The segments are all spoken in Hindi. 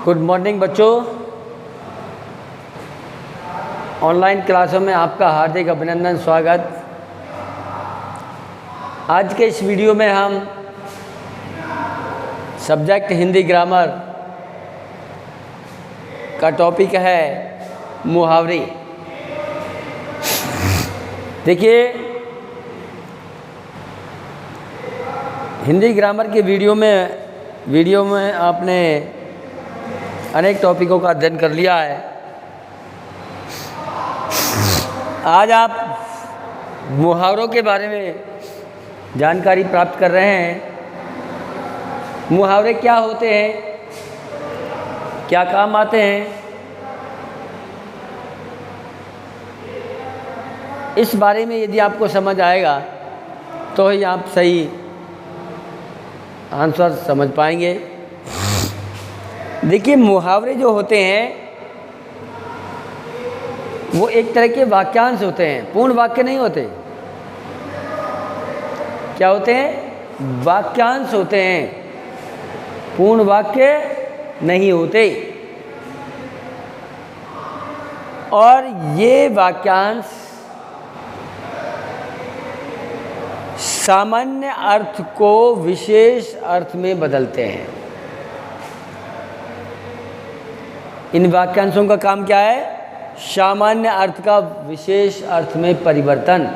गुड मॉर्निंग बच्चों। ऑनलाइन क्लासों में आपका हार्दिक अभिनंदन, स्वागत। आज के इस वीडियो में हम सब्जेक्ट हिंदी ग्रामर का टॉपिक है मुहावरे। देखिए, हिंदी ग्रामर के वीडियो में आपने अनेक टॉपिकों का अध्ययन कर लिया है। आज आप मुहावरों के बारे में जानकारी प्राप्त कर रहे हैं। मुहावरे क्या होते हैं, क्या काम आते हैं, इस बारे में यदि आपको समझ आएगा तो ही आप सही आंसर समझ पाएंगे। देखिए, मुहावरे जो होते हैं वो एक तरह के वाक्यांश होते हैं, पूर्ण वाक्य नहीं होते। क्या होते हैं? वाक्यांश होते हैं, पूर्ण वाक्य नहीं होते। और ये वाक्यांश सामान्य अर्थ को विशेष अर्थ में बदलते हैं। इन वाक्यांशों का काम क्या है? सामान्य अर्थ का विशेष अर्थ में परिवर्तन।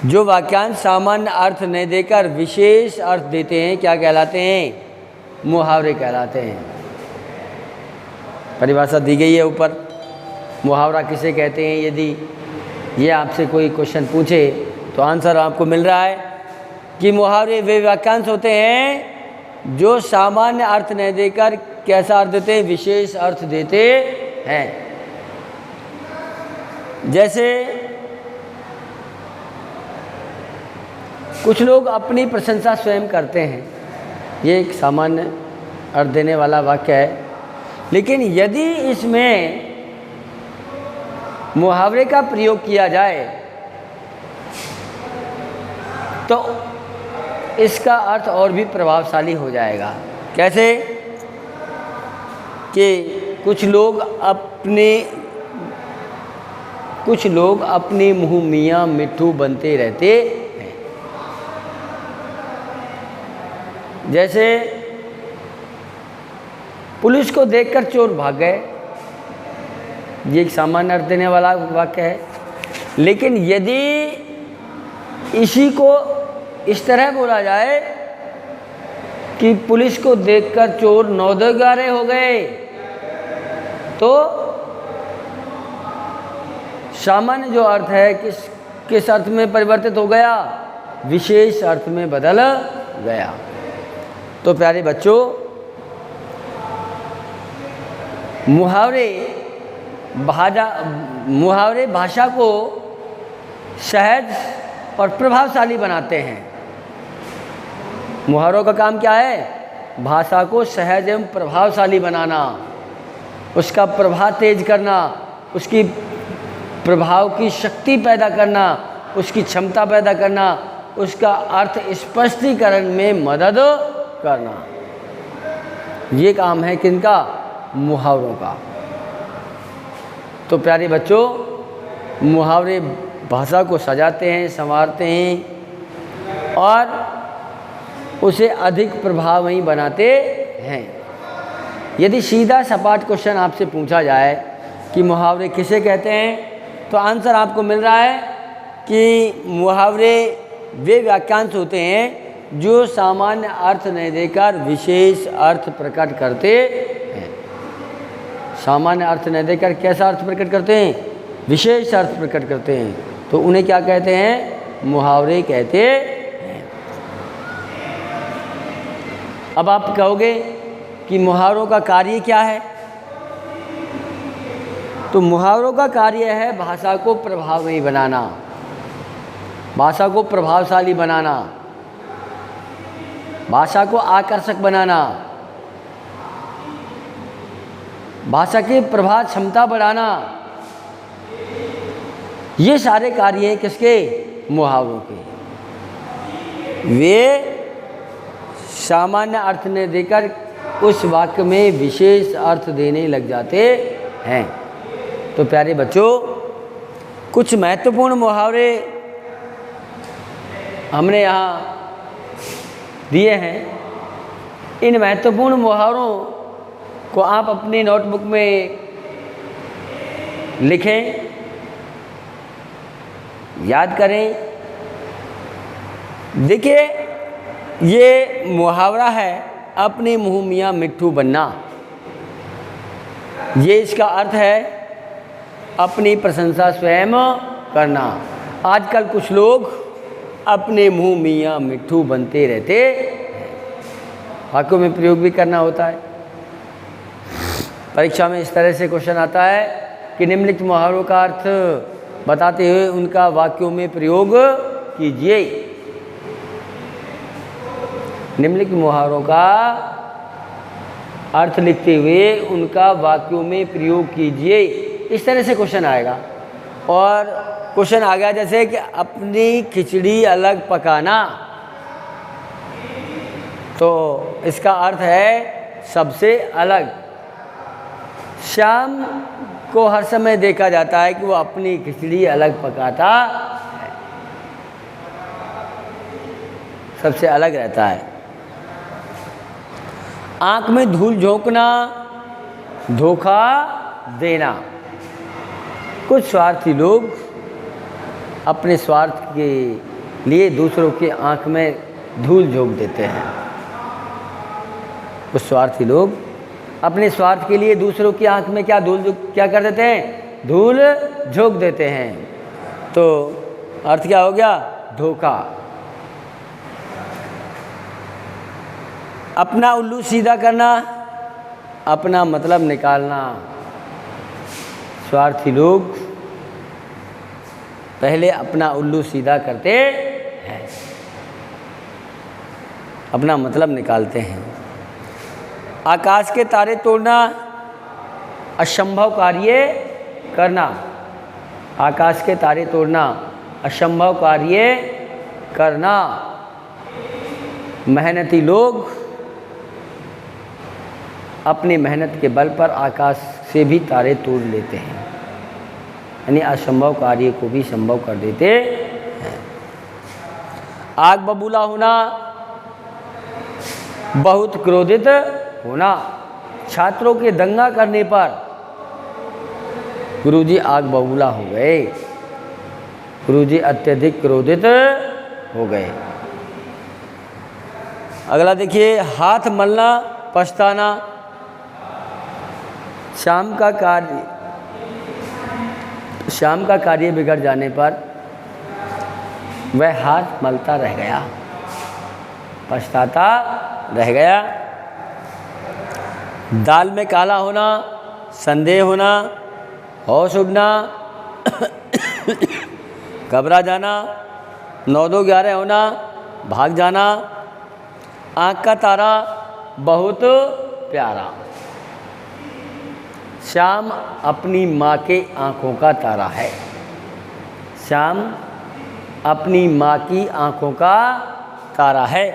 जो वाक्यांश सामान्य अर्थ नहीं देकर विशेष अर्थ देते हैं क्या कहलाते हैं? मुहावरे कहलाते हैं। परिभाषा दी गई है ऊपर। मुहावरा किसे कहते हैं? यदि ये आपसे कोई क्वेश्चन पूछे तो आंसर आपको मिल रहा है कि मुहावरे वे वाक्यांश होते हैं जो सामान्य अर्थ नहीं देकर कैसा अर्थ देते हैं? विशेष अर्थ देते हैं। जैसे कुछ लोग अपनी प्रशंसा स्वयं करते हैं, ये एक सामान्य अर्थ देने वाला वाक्य है। लेकिन यदि इसमें मुहावरे का प्रयोग किया जाए तो इसका अर्थ और भी प्रभावशाली हो जाएगा। कैसे? कि कुछ लोग अपने मुँह मियाँ मिट्ठू बनते रहते हैं। जैसे पुलिस को देखकर चोर भाग गए, ये एक सामान्य अर्थ देने वाला वाक्य है। लेकिन यदि इसी को इस तरह बोला जाए कि पुलिस को देखकर चोर नौदगारे हो गए, तो सामान्य जो अर्थ है किस अर्थ में परिवर्तित हो गया? विशेष अर्थ में बदल गया। तो प्यारे बच्चों, मुहावरे भाषा को सहज और प्रभावशाली बनाते हैं। मुहावरों का काम क्या है? भाषा को सहज एवं प्रभावशाली बनाना, उसका प्रभाव तेज करना, उसकी प्रभाव की शक्ति पैदा करना, उसकी क्षमता पैदा करना, उसका अर्थ स्पष्टीकरण में मदद करना। ये काम है किनका? मुहावरों का। तो प्यारे बच्चों, मुहावरे भाषा को सजाते हैं, संवारते हैं और उसे अधिक प्रभावमयी बनाते हैं। यदि सीधा सपाट क्वेश्चन आपसे पूछा जाए कि मुहावरे किसे कहते हैं, तो आंसर आपको मिल रहा है कि मुहावरे वे वाक्यांश होते हैं जो सामान्य अर्थ नहीं देकर विशेष अर्थ प्रकट करते हैं। सामान्य अर्थ नहीं देकर कैसा अर्थ प्रकट करते हैं? विशेष अर्थ प्रकट करते हैं। तो उन्हें क्या कहते हैं? मुहावरे कहते हैं। अब आप कहोगे कि मुहावरों का कार्य क्या है? तो मुहावरों का कार्य है भाषा को प्रभावमयी बनाना, भाषा को प्रभावशाली बनाना, भाषा को आकर्षक बनाना, भाषा की प्रभाव क्षमता बढ़ाना। ये सारे कार्य हैं किसके? मुहावरों के। वे सामान्य अर्थ ने देकर उस वाक्य में विशेष अर्थ देने लग जाते हैं। तो प्यारे बच्चों, कुछ महत्वपूर्ण मुहावरे हमने यहाँ दिए हैं। इन महत्वपूर्ण मुहावरों को आप अपनी नोटबुक में लिखें, याद करें। देखिए, ये मुहावरा है अपने मुँह मियाँ मिट्ठू बनना। ये इसका अर्थ है अपनी प्रशंसा स्वयं करना। आजकल कुछ लोग अपने मुँह मियाँ मिट्ठू बनते रहते हैं। वाक्यों में प्रयोग भी करना होता है। परीक्षा में इस तरह से क्वेश्चन आता है कि निम्नलिखित मुहावरों का अर्थ बताते हुए उनका वाक्यों में प्रयोग कीजिए। निम्नलिखित मुहावरों का अर्थ लिखते हुए उनका वाक्यों में प्रयोग कीजिए। इस तरह से क्वेश्चन आएगा। और क्वेश्चन आ गया जैसे कि अपनी खिचड़ी अलग पकाना, तो इसका अर्थ है सबसे अलग। श्याम को हर समय देखा जाता है कि वो अपनी खिचड़ी अलग पकाता है, सबसे अलग रहता है। आंख में धूल झोंकना, धोखा देना। कुछ स्वार्थी लोग अपने स्वार्थ के लिए दूसरों की आंख में धूल झोंक देते हैं। कुछ स्वार्थी लोग अपने स्वार्थ के लिए दूसरों की आंख में क्या कर देते हैं? धूल झोंक देते हैं। तो अर्थ क्या हो गया? धोखा। अपना उल्लू सीधा करना, अपना मतलब निकालना। स्वार्थी लोग पहले अपना उल्लू सीधा करते हैं, अपना मतलब निकालते हैं। आकाश के तारे तोड़ना, असंभव कार्य करना। आकाश के तारे तोड़ना, असंभव कार्य करना। मेहनती लोग अपनी मेहनत के बल पर आकाश से भी तारे तोड़ लेते हैं, यानी असंभव कार्य को भी संभव कर देते हैं। आग बबूला होना, बहुत क्रोधित होना। छात्रों के दंगा करने पर गुरुजी आग बबूला हो गए, गुरुजी अत्यधिक क्रोधित हो गए। अगला देखिए, हाथ मलना, पछताना। शाम का कार्य बिगड़ जाने पर वह हाथ मलता रह गया, पछताता रह गया। दाल में काला होना, संदेह होना, होश उड़ना, घबरा जाना, 9-2-11 होना, भाग जाना। आँख का तारा बहुत प्यारा। श्याम अपनी माँ के आँखों का तारा है। श्याम अपनी माँ की आँखों का तारा है,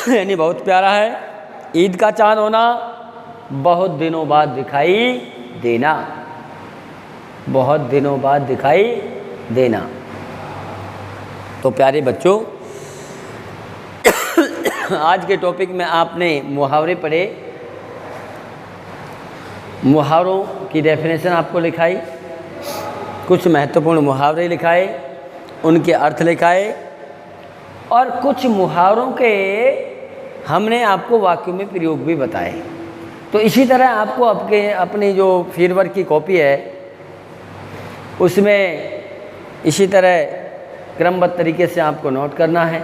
यानी बहुत प्यारा है। ईद का चाँद होना, बहुत दिनों बाद दिखाई देना, बहुत दिनों बाद दिखाई देना। तो प्यारे बच्चों, आज के टॉपिक में आपने मुहावरे पढ़े, मुहावरों की डेफिनेशन आपको लिखाई, कुछ महत्वपूर्ण मुहावरे लिखाए, उनके अर्थ लिखाए, और कुछ मुहावरों के हमने आपको वाक्यों में प्रयोग भी बताए। तो इसी तरह आपको अपनी जो फील्ड वर्क की कॉपी है उसमें इसी तरह क्रमबद्ध तरीके से आपको नोट करना है।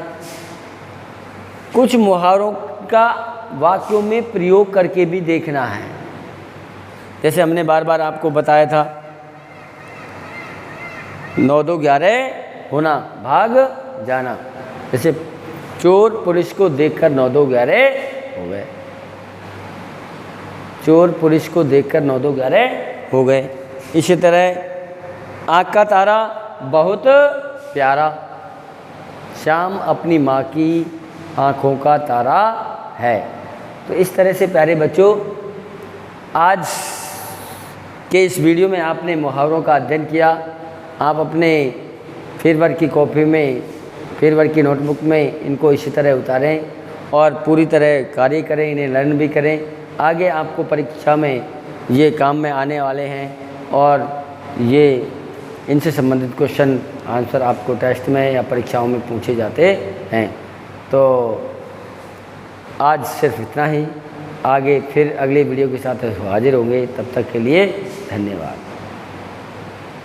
कुछ मुहावरों का वाक्यों में प्रयोग करके भी देखना है। जैसे हमने बार बार आपको बताया था, 9-2-11 होना, भाग जाना। जैसे चोर पुलिस को देखकर 9-2-11 हो गए, चोर पुलिस को देखकर 9-2-11 हो गए। इसी तरह आँख का तारा बहुत प्यारा। श्याम अपनी माँ की आँखों का तारा है। तो इस तरह से प्यारे बच्चों, आज के इस वीडियो में आपने मुहावरों का अध्ययन किया। आप अपने फील्ड वर्क की कॉपी में, फील्ड वर्क की नोटबुक में इनको इसी तरह उतारें और पूरी तरह कार्य करें, इन्हें लर्न भी करें। आगे आपको परीक्षा में ये काम में आने वाले हैं और ये इनसे संबंधित क्वेश्चन आंसर आपको टेस्ट में या परीक्षाओं में पूछे जाते हैं। तो आज सिर्फ इतना ही। आगे फिर अगले वीडियो के साथ हाजिर होंगे। तब तक के लिए धन्यवाद।